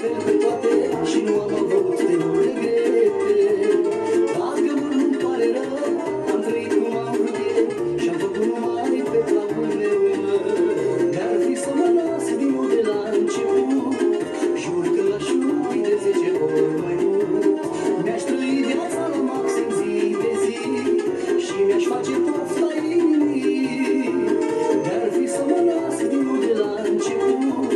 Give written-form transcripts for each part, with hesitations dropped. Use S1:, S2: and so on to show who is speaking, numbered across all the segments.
S1: fel pe toate și nu am avut deloc regrete. Dacă mult nu-mi pare rău, am trăit cum am vrut eu și am făcut numai pe placul meu. Dar fi să mă las din nou de la început, jur că l-aș iubi de 10 ori mai mult. Mi-aș trăi viața la maxim zi de zi și mi-aș face pofta inimii. Dar fi să mă las din nou de la început,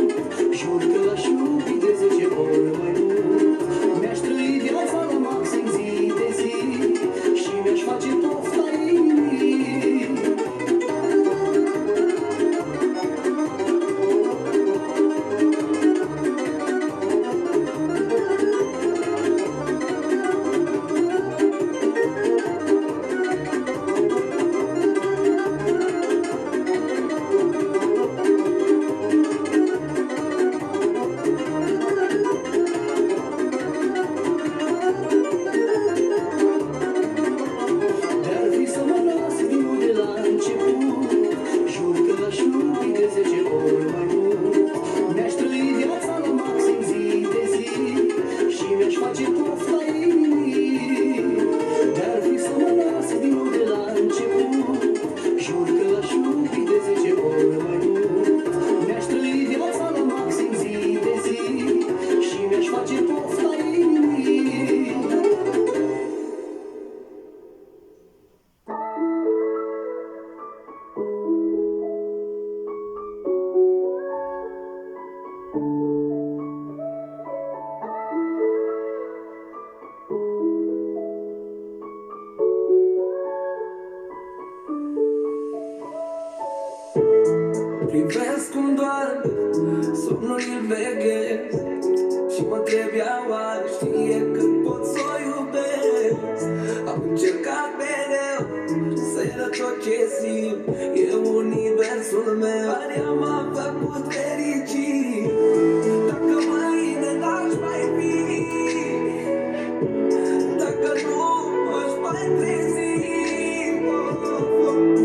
S1: jur că l-aș iubi de 10 ori mai mult. Mi-aș trăi viața la maxim zi de zi și mi-aș face pofta inimii. Dar fi să mă las din nou de la început, jur că l-aș iubi de 10 ori mai mult. Mi-aș trăi viața la maxim zi de zi și mi-aș face pofta inimii. Dar fi să mă las din nou de la început, jur că l-aș iubi de 10 ori mai mult. Mi-aș trăi viața la maxim zi de zi și mi-aș face pofta inimii.
S2: Privesc cum doar somnul îl veghez și mă întreb ea oare știe cât pot să o iubesc. Am încercat mereu să-i arăt tot ce simt, e universul meu care m-a făcut fericit. Dacă mâine n-aș mai fi, dacă nu aș mai trezi,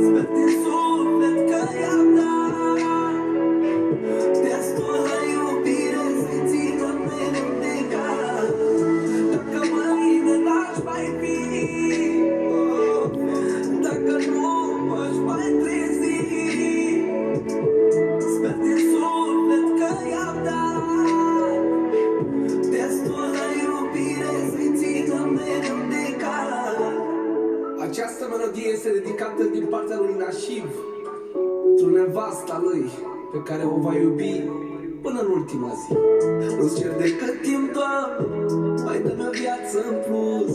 S2: sper din suflet că i-am dat destulă iubire să-i țină mereu de cap. Dacă mâine n-aș mai fi, dacă nu aș mai trezi, sper din suflet că i-am dat destulă iubire să-i țină mereu de cap. Această melodie este dedicată din partea lui Nașiv pentru nevasta lui, pe care o va iubi până în ultima zi. Nu-ți cer decât timp, Doamne, mai dă-mi o viață în plus.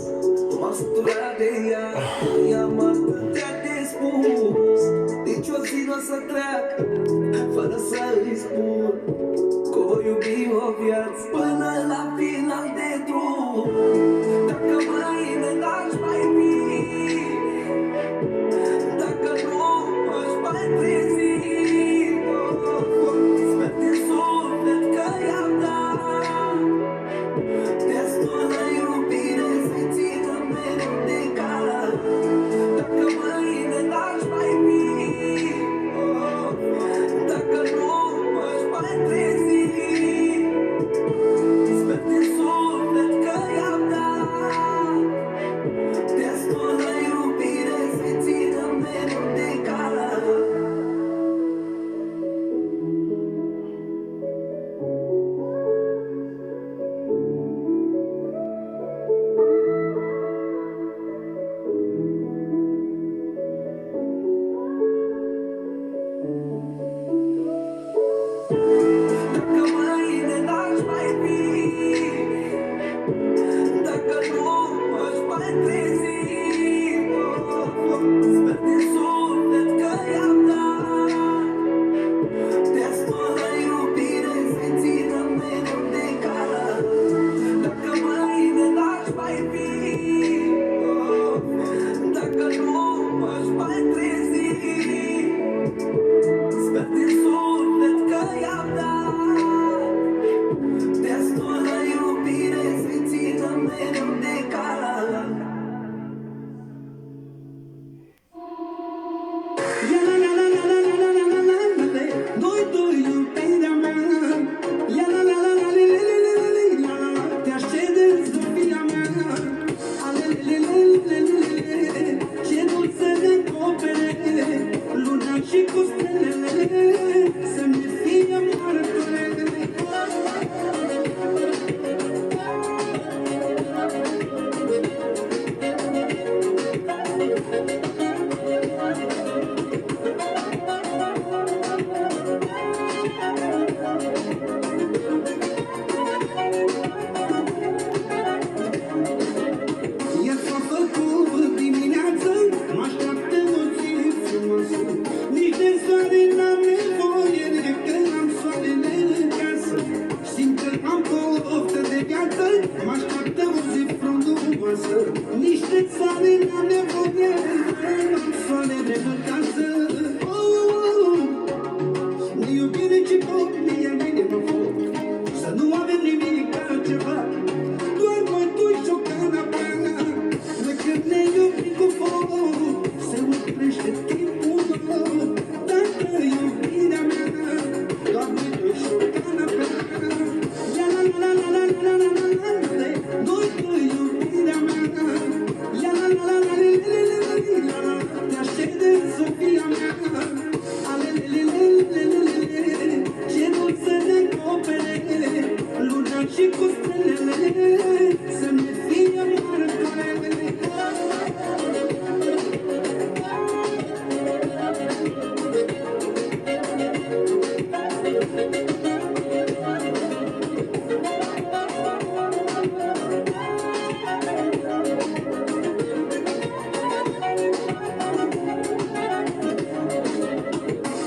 S2: Nu m-am săturat de ea, i-am atâtea de spus. Nici o zi n-o să treacă fără să îi spun că o iubi o viață până la final de drum. Dacă mâine n-aș mai fi, dacă nu aș mai trezi, sper din suflet că i-am dat destulă iubire să-i țină mereu de cap. Dacă mâine n-aș mai fi, dacă nu aș mai trezi,
S1: de viață, mă așteaptă o zi frumoasă. Niște țare la nevoie, am soarele în casă. Ne iubire ce pot, mie mă foc, să nu avem nimic altceva, doar noi doi și o canapea. Noi când ne iubim cu foc, se oprește timpul meu. Dacă iubirea mea, doar noi doi și o canapea. La la la la la la la la la la, noi doi iubirea mea. La la la la la la la la la, te aștept de Sofia mea. Cerul să ne acopere, luna și cu stelele, să ne fie martoare.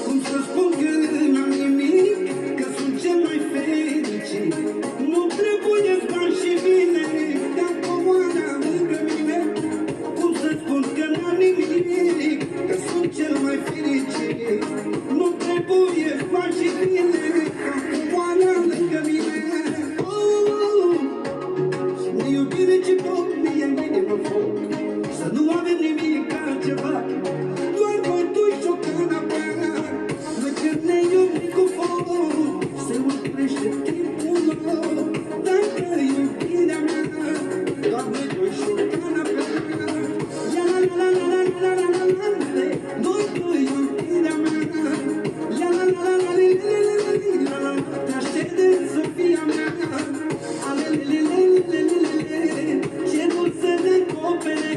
S1: Cum să spun că n-am nimic, că sunt cel mai fericit. Nu trebuie bani și bine, dacă oana lângă mine. Cum să spun că n-am nimic, că sunt cel mai fericit. Nu trebuie bani și bine, dacă oana lângă mine. Ne iubire ce pot, mie mă foc, să nu avem nimic altceva, doar voi doi și o canapea. Noi când ne iubim cu foc, se oprește timpul meu. Dacă iubirea mea, doar noi doi și o canapea. La la la la la la la la la la, noi doi iubirea mea. La la la la la la la la, te aștept de Sofia mea. Cerul să ne acopere,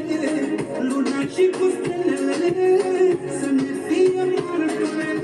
S1: luna și cu stelele, să ne fie martoare.